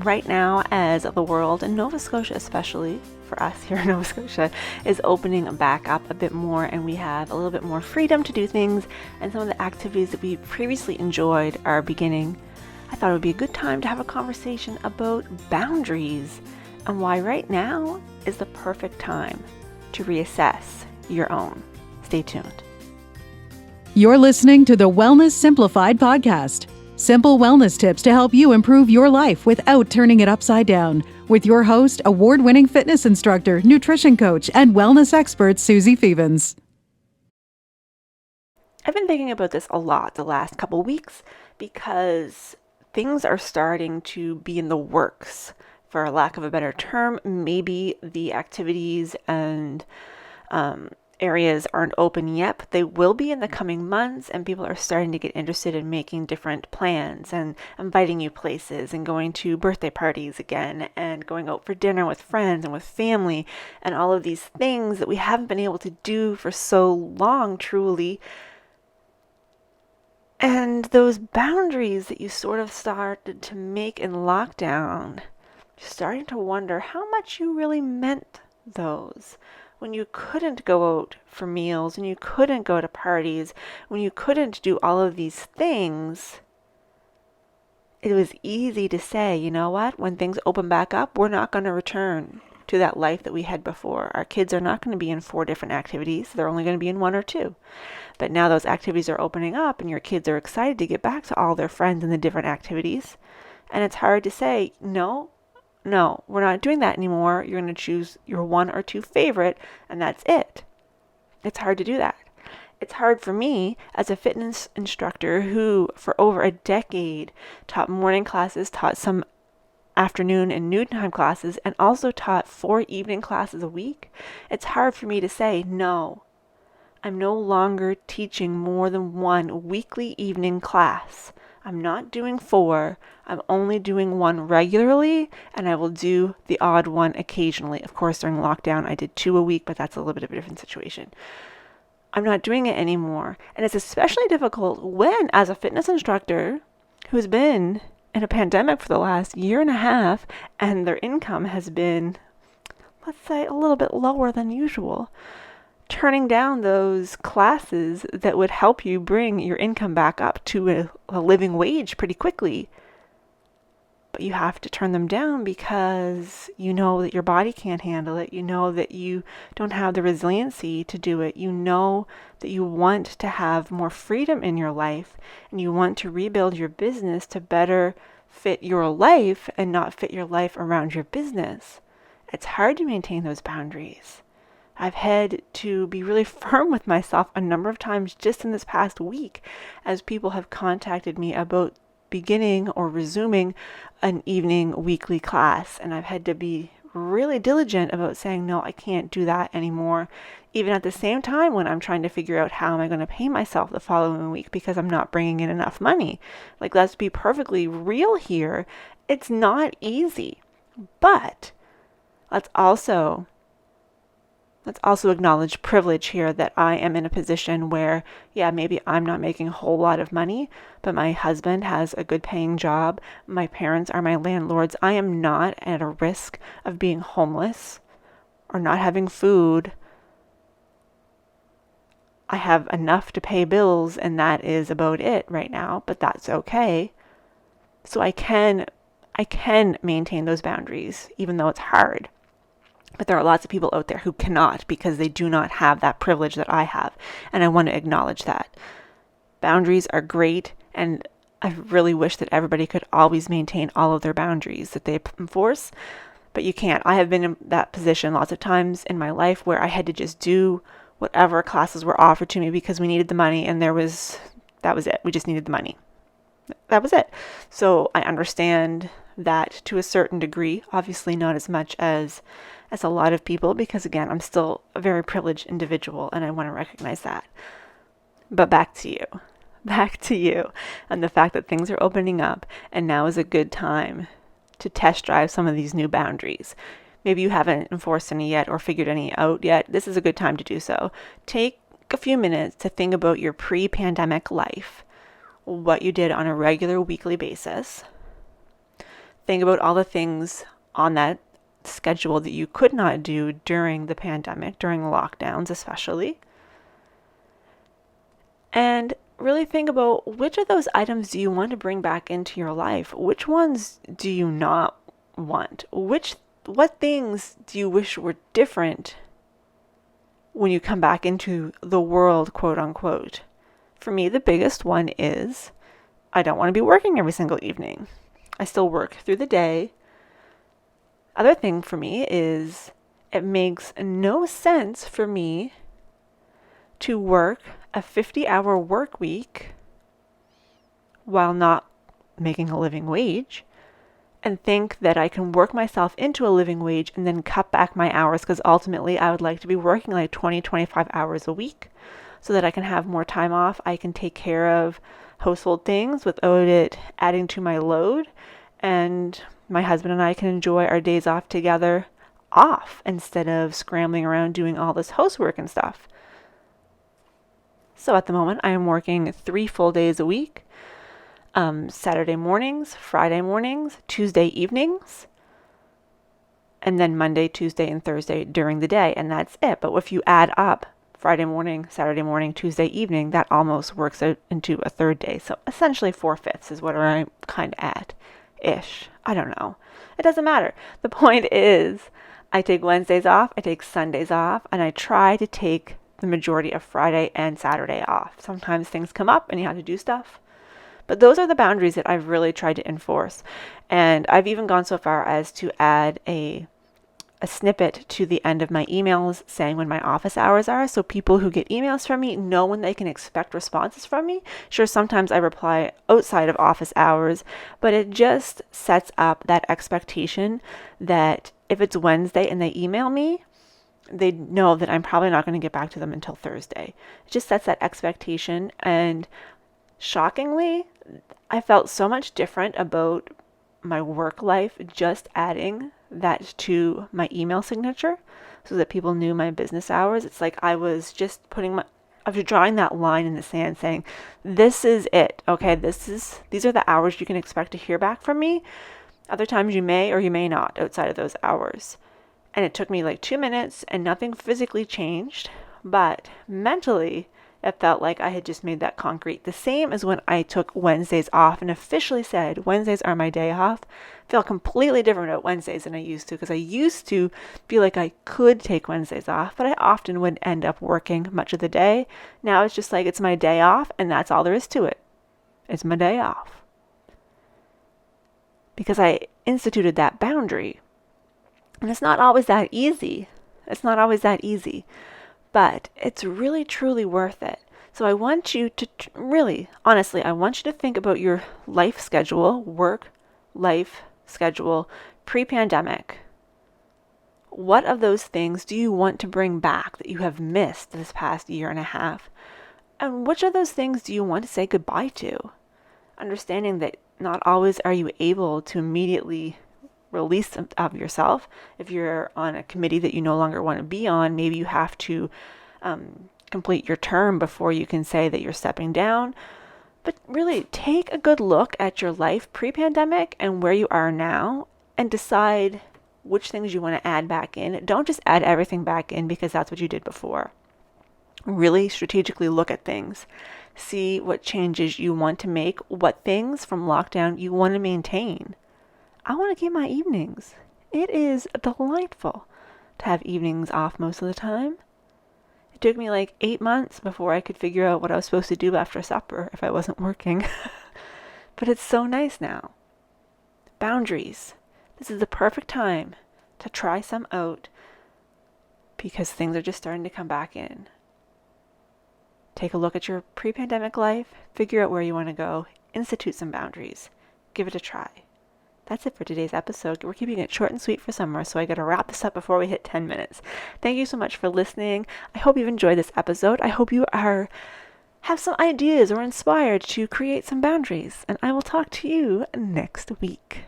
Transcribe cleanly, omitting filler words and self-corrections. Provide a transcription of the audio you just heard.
right now, as the world, in Nova Scotia especially, for us here in Nova Scotia, is opening back up a bit more, and we have a little bit more freedom to do things, and some of the activities that we previously enjoyed are beginning. I thought it would be a good time to have a conversation about boundaries and why right now is the perfect time to reassess your own. Stay tuned. You're listening to the Wellness Simplified podcast. Simple wellness tips to help you improve your life without turning it upside down. With your host, award-winning fitness instructor, nutrition coach, and wellness expert, Susie Fevens. I've been thinking about this a lot the last couple weeks because things are starting to be in the works, for lack of a better term. Maybe the activities and areas aren't open yet, but they will be in the coming months, and people are starting to get interested in making different plans and inviting you places and going to birthday parties again and going out for dinner with friends and with family and all of these things that we haven't been able to do for so long, truly. And those boundaries that you sort of started to make in lockdown, you're starting to wonder how much you really meant those. When you couldn't go out for meals, and you couldn't go to parties, when you couldn't do all of these things, it was easy to say, you know what, when things open back up, we're not going to return to that life that we had before. Our kids are not going to be in 4 different activities. They're only going to be in 1 or 2. But now those activities are opening up, and your kids are excited to get back to all their friends in the different activities. And it's hard to say, no, we're not doing that anymore. You're going to choose your 1 or 2 favorite, and that's it. It's hard to do that. It's hard for me as a fitness instructor who, for over a decade, taught morning classes, taught some afternoon and noontime classes, and also taught 4 evening classes a week. It's hard for me to say, no, I'm no longer teaching more than 1 weekly evening class. I'm not doing 4. I'm only doing 1 regularly, and I will do the odd one occasionally. Of course, during lockdown, I did 2 a week, but that's a little bit of a different situation. I'm not doing it anymore. And it's especially difficult when, as a fitness instructor who's been in a pandemic for the last year and a half, and their income has been, let's say, a little bit lower than usual, turning down those classes that would help you bring your income back up to a living wage pretty quickly. But you have to turn them down because you know that your body can't handle it. You know that you don't have the resiliency to do it. You know that you want to have more freedom in your life, and you want to rebuild your business to better fit your life and not fit your life around your business. It's hard to maintain those boundaries. I've had to be really firm with myself a number of times just in this past week as people have contacted me about beginning or resuming an evening weekly class. And I've had to be really diligent about saying, no, I can't do that anymore. Even at the same time when I'm trying to figure out how am I going to pay myself the following week because I'm not bringing in enough money. Like, let's be perfectly real here. It's not easy, but let's also acknowledge privilege here, that I am in a position where, yeah, maybe I'm not making a whole lot of money, but my husband has a good paying job. My parents are my landlords. I am not at a risk of being homeless or not having food. I have enough to pay bills, and that is about it right now, but that's okay. So I can maintain those boundaries, even though it's hard. But there are lots of people out there who cannot because they do not have that privilege that I have. And I want to acknowledge that. Boundaries are great, and I really wish that everybody could always maintain all of their boundaries that they enforce, but you can't. I have been in that position lots of times in my life where I had to just do whatever classes were offered to me because we needed the money, and that was it. We just needed the money. That was it. So I understand that to a certain degree, obviously not as much as a lot of people, because again, I'm still a very privileged individual and I want to recognize that. But back to you and the fact that things are opening up, and now is a good time to test drive some of these new boundaries. Maybe you haven't enforced any yet or figured any out yet. This is a good time to do so. Take a few minutes to think about your pre-pandemic life, what you did on a regular weekly basis. Think about all the things on that schedule that you could not do during the pandemic, during lockdowns especially. And really think about which of those items do you want to bring back into your life? Which ones do you not want? What things do you wish were different when you come back into the world, quote unquote? For me, the biggest one is I don't want to be working every single evening. I still work through the day. Other thing for me is it makes no sense for me to work a 50-hour work week while not making a living wage and think that I can work myself into a living wage and then cut back my hours, because ultimately I would like to be working like 20, 25 hours a week so that I can have more time off. I can take care of household things without it adding to my load, and my husband and I can enjoy our days off together instead of scrambling around doing all this housework and stuff. So at the moment, I am working 3 full days a week, Saturday mornings, Friday mornings, Tuesday evenings, and then Monday, Tuesday, and Thursday during the day, and that's it. But if you add up Friday morning, Saturday morning, Tuesday evening, that almost works out into a third day. So essentially 4/5 is what I'm kind of at, ish. I don't know. It doesn't matter. The point is, I take Wednesdays off, I take Sundays off, and I try to take the majority of Friday and Saturday off. Sometimes things come up and you have to do stuff. But those are the boundaries that I've really tried to enforce. And I've even gone so far as to add a snippet to the end of my emails saying when my office hours are, so people who get emails from me know when they can expect responses from me. Sure, sometimes I reply outside of office hours, but it just sets up that expectation that if it's Wednesday and they email me, they know that I'm probably not going to get back to them until Thursday. It just sets that expectation, and shockingly, I felt so much different about my work life just adding that to my email signature so that people knew my business hours. It's like I was just I was drawing that line in the sand saying, this is it. Okay, these are the hours you can expect to hear back from me. Other times you may or you may not outside of those hours. And it took me like 2 minutes and nothing physically changed, but mentally it felt like I had just made that concrete. The same as when I took Wednesdays off and officially said Wednesdays are my day off. I feel completely different about Wednesdays than I used to, because I used to feel like I could take Wednesdays off, but I often would end up working much of the day. Now it's just like it's my day off and that's all there is to it. It's my day off. Because I instituted that boundary. And it's not always that easy. But it's really, truly worth it. So I want you to really, honestly, I want you to think about your life schedule, work life schedule, pre-pandemic. What of those things do you want to bring back that you have missed this past year and a half? And which of those things do you want to say goodbye to? Understanding that not always are you able to immediately release of yourself. If you're on a committee that you no longer want to be on, maybe you have to complete your term before you can say that you're stepping down. But really take a good look at your life pre-pandemic and where you are now and decide which things you want to add back in. Don't just add everything back in because that's what you did before. Really strategically look at things. See what changes you want to make, what things from lockdown you want to maintain. I want to keep my evenings. It is delightful to have evenings off most of the time. It took me like 8 months before I could figure out what I was supposed to do after supper if I wasn't working. But it's so nice now. Boundaries. This is the perfect time to try some out because things are just starting to come back in. Take a look at your pre-pandemic life, figure out where you want to go, institute some boundaries, give it a try. That's it for today's episode. We're keeping it short and sweet for summer, so I got to wrap this up before we hit 10 minutes. Thank you so much for listening. I hope you've enjoyed this episode. I hope you have some ideas or inspired to create some boundaries, and I will talk to you next week.